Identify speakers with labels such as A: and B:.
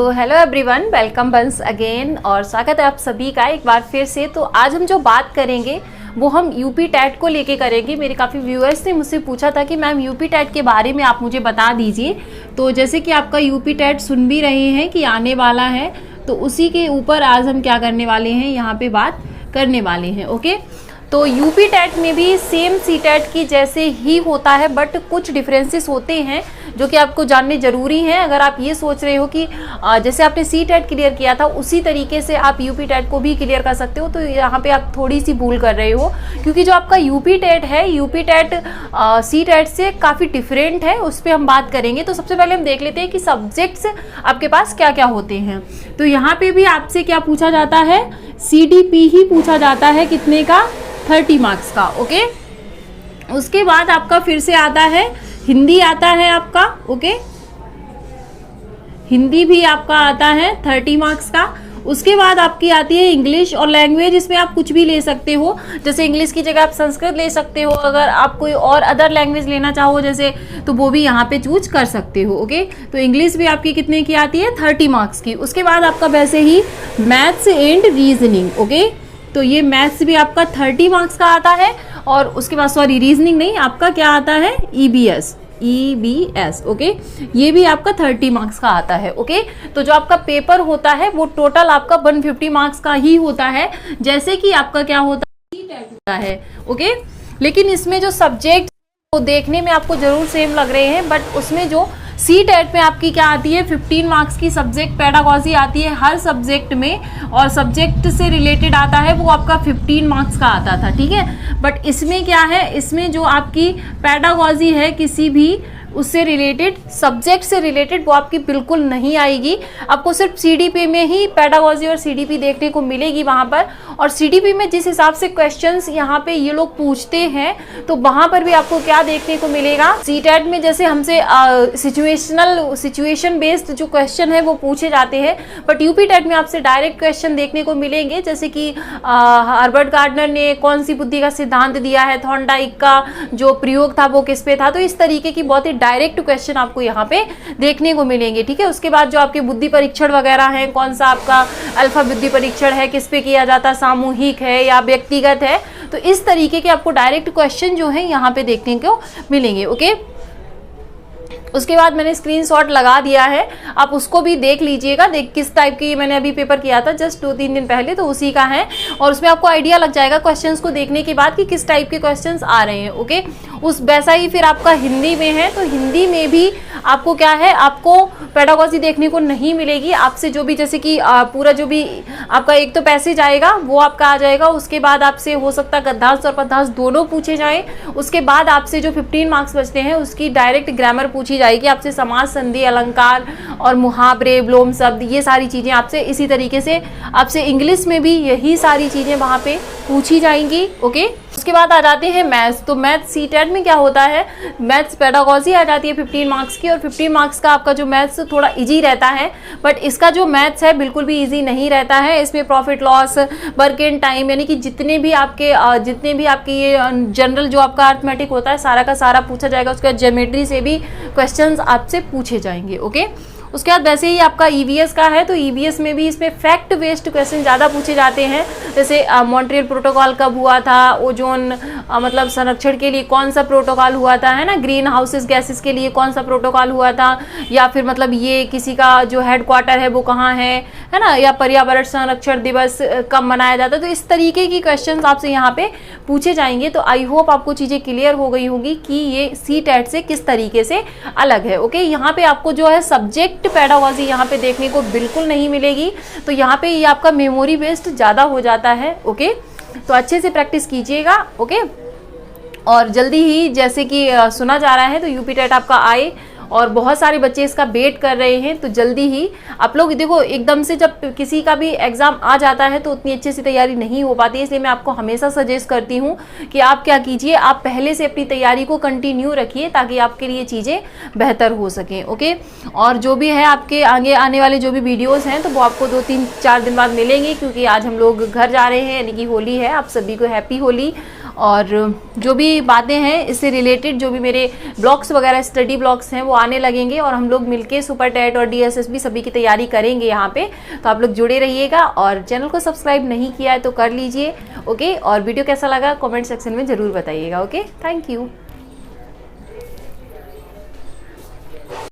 A: तो hello everyone, welcome once again और स्वागत है आप सभी का एक बार फिर से। तो आज हम जो बात करेंगे वो हम यूपी टेट को लेके करेंगे। मेरे काफ़ी व्यूअर्स ने मुझसे पूछा था कि मैम यूपी टेट के बारे में आप मुझे बता दीजिए। तो जैसे कि आपका यूपी टेट सुन भी रहे हैं कि आने वाला है, तो उसी के ऊपर आज हम क्या करने वाले हैं, यहाँ पे बात करने वाले हैं। ओके, तो यूपी टेट में भी सेम सी टेट की जैसे ही होता है, बट कुछ डिफरेंसेस होते हैं जो कि आपको जानने ज़रूरी हैं। अगर आप ये सोच रहे हो कि जैसे आपने सी टेट क्लियर किया था उसी तरीके से आप यूपी टेट को भी क्लियर कर सकते हो, तो यहाँ पे आप थोड़ी सी भूल कर रहे हो, क्योंकि जो आपका यूपी टेट है, यूपी टेट सी टेट से काफ़ी डिफरेंट है। उस पर हम बात करेंगे। तो सबसे पहले हम देख लेते हैं कि सब्जेक्ट्स आपके पास क्या क्या होते हैं। तो यहाँ पे भी आपसे क्या पूछा जाता है, CDP ही पूछा जाता है, कितने का, 30 मार्क्स का। ओके, उसके बाद आपका फिर से आता है हिंदी, आता है आपका। ओके, हिंदी भी आपका आता है 30 मार्क्स का। उसके बाद आपकी आती है इंग्लिश और लैंग्वेज। इसमें आप कुछ भी ले सकते हो, जैसे इंग्लिश की जगह आप संस्कृत ले सकते हो। अगर आप कोई और अदर लैंग्वेज लेना चाहो जैसे, तो वो भी यहाँ पे चूज कर सकते हो। ओके, तो इंग्लिश भी आपकी कितने की आती है, 30 मार्क्स की। उसके बाद आपका वैसे ही मैथ्स एंड रीजनिंग। ओके, तो ये मैथ्स भी आपका 30 मार्क्स का आता है। और उसके बाद सॉरी, रीजनिंग नहीं, आपका क्या आता है, EBS। ओके, ये भी आपका 30 मार्क्स का आता है। ओके, तो जो आपका पेपर होता है वो टोटल आपका 150 मार्क्स का ही होता है, जैसे कि आपका क्या होता है। ओके, लेकिन इसमें जो सब्जेक्ट वो देखने में आपको जरूर सेम लग रहे हैं, बट उसमें जो सी टेट में आपकी क्या आती है, 15 मार्क्स की सब्जेक्ट पेडागॉजी आती है हर सब्जेक्ट में, और सब्जेक्ट से रिलेटेड आता है वो आपका 15 मार्क्स का आता था। ठीक है, बट इसमें क्या है, इसमें जो आपकी पेडागॉजी है किसी भी उससे रिलेटेड, सब्जेक्ट से रिलेटेड, वो आपकी बिल्कुल नहीं आएगी। आपको सिर्फ CDP में ही पेडागॉजी और CDP देखने को मिलेगी वहाँ पर। और CDP में जिस हिसाब से क्वेश्चंस यहाँ पे ये लोग पूछते हैं, तो वहाँ पर भी आपको क्या देखने को मिलेगा, CTET में जैसे हमसे सिचुएशन बेस्ड जो क्वेश्चन है वो पूछे जाते हैं, बट यूपी टेट में आपसे डायरेक्ट क्वेश्चन देखने को मिलेंगे। जैसे कि हर्बर्ट गार्डनर ने कौन सी बुद्धि का सिद्धांत दिया है, थॉर्नडाइक का जो प्रयोग था वो किस पे था। तो इस तरीके की बहुत ही डायरेक्ट क्वेश्चन आपको यहाँ पे देखने को मिलेंगे। ठीक है, उसके बाद जो आपके बुद्धि परीक्षण वगैरह है, कौन सा आपका अल्फा बुद्धि परीक्षण है, किस पे किया जाता है, सामूहिक है या व्यक्तिगत है, तो इस तरीके के आपको डायरेक्ट क्वेश्चन जो है यहाँ पे देखने को मिलेंगे। ओके, उसके बाद मैंने स्क्रीनशॉट लगा दिया है, आप उसको भी देख लीजिएगा। किस टाइप की मैंने अभी पेपर किया था जस्ट 2-3 दिन पहले, तो उसी का है, और उसमें आपको आइडिया लग जाएगा क्वेश्चंस को देखने के बाद कि किस टाइप के क्वेश्चंस आ रहे हैं। ओके, उस वैसा ही फिर आपका हिंदी में है, तो हिंदी में भी आपको क्या है, आपको पेडागॉजी देखने को नहीं मिलेगी। आपसे जो भी, जैसे कि पूरा जो भी आपका एक तो पैसेज आएगा वो आपका आ जाएगा, उसके बाद आपसे हो सकता है गद्यांश और पद्यांश दोनों पूछे जाएं। उसके बाद आपसे जो 15 मार्क्स बचते हैं उसकी डायरेक्ट ग्रामर पूछी जाएगी आपसे, समास, संधि, अलंकार और मुहावरे, विलोम शब्द, ये सारी चीजें आपसे इसी तरीके से आपसे इंग्लिश में भी यही सारी चीजें वहां पे पूछी जाएंगी। ओके, उसके बाद आ जाते हैं मैथ्स। तो मैथ्स सी टेट में क्या होता है, मैथ्स पेडागॉजी आ जाती है 15 मार्क्स की, और 15 मार्क्स का आपका जो मैथ्स थोड़ा इजी रहता है, बट इसका जो मैथ्स है बिल्कुल भी इजी नहीं रहता है। इसमें profit loss, work and time, यानी कि जितने भी आपके ये जनरल जो आपका अर्थमेटिक होता है सारा का सारा पूछा जाएगा। उसके बाद ज्योमेट्री से भी क्वेश्चंस आपसे पूछे जाएंगे। ओके, उसके बाद वैसे ही आपका EVS का है, तो EVS में भी इसमें फैक्ट बेस्ड क्वेश्चन ज़्यादा पूछे जाते हैं। जैसे मॉन्ट्रियल प्रोटोकॉल कब हुआ था, ओजोन मतलब संरक्षण के लिए कौन सा प्रोटोकॉल हुआ था, है ना, ग्रीन हाउसेस गैसेस के लिए कौन सा प्रोटोकॉल हुआ था, या फिर मतलब ये किसी का जो हेडक्वार्टर है वो कहाँ है ना, या पर्यावरण संरक्षण दिवस कब मनाया जाता है। तो इस तरीके की क्वेश्चन आपसे यहाँ पे पूछे जाएंगे। तो आई होप आपको चीज़ें क्लियर हो गई होंगी कि ये सी टेट से किस तरीके से अलग है। ओके, यहाँ पे आपको जो है सब्जेक्ट पेडागॉजी यहाँ पे देखने को बिल्कुल नहीं मिलेगी, तो यहाँ पे ये आपका मेमोरी बेस्ड ज़्यादा हो जाता है। ओके, तो अच्छे से प्रैक्टिस कीजिएगा। ओके, और जल्दी ही जैसे कि सुना जा रहा है तो यूपी टेट आपका आए, और बहुत सारे बच्चे इसका वेट कर रहे हैं। तो जल्दी ही आप लोग देखो, एकदम से जब किसी का भी एग्जाम आ जाता है तो उतनी अच्छे से तैयारी नहीं हो पाती है, इसलिए मैं आपको हमेशा सजेस्ट करती हूँ कि आप क्या कीजिए, आप पहले से अपनी तैयारी को कंटिन्यू रखिए ताकि आपके लिए चीज़ें बेहतर हो सकें। ओके, और जो भी है आपके आगे आने वाले जो भी वीडियोज़ हैं तो वो आपको 2-3-4 दिन बाद मिलेंगे, क्योंकि आज हम लोग घर जा रहे हैं, यानी कि होली है। आप सभी को हैप्पी होली। और जो भी बातें हैं इससे रिलेटेड, जो भी मेरे ब्लॉग्स वगैरह स्टडी ब्लॉग्स हैं वो आने लगेंगे और हम लोग मिलके सुपर टेट और DSSB सभी की तैयारी करेंगे यहाँ पे। तो आप लोग जुड़े रहिएगा और चैनल को सब्सक्राइब नहीं किया है तो कर लीजिए। ओके, और वीडियो कैसा लगा कमेंट सेक्शन में ज़रूर बताइएगा। Okay, thank you.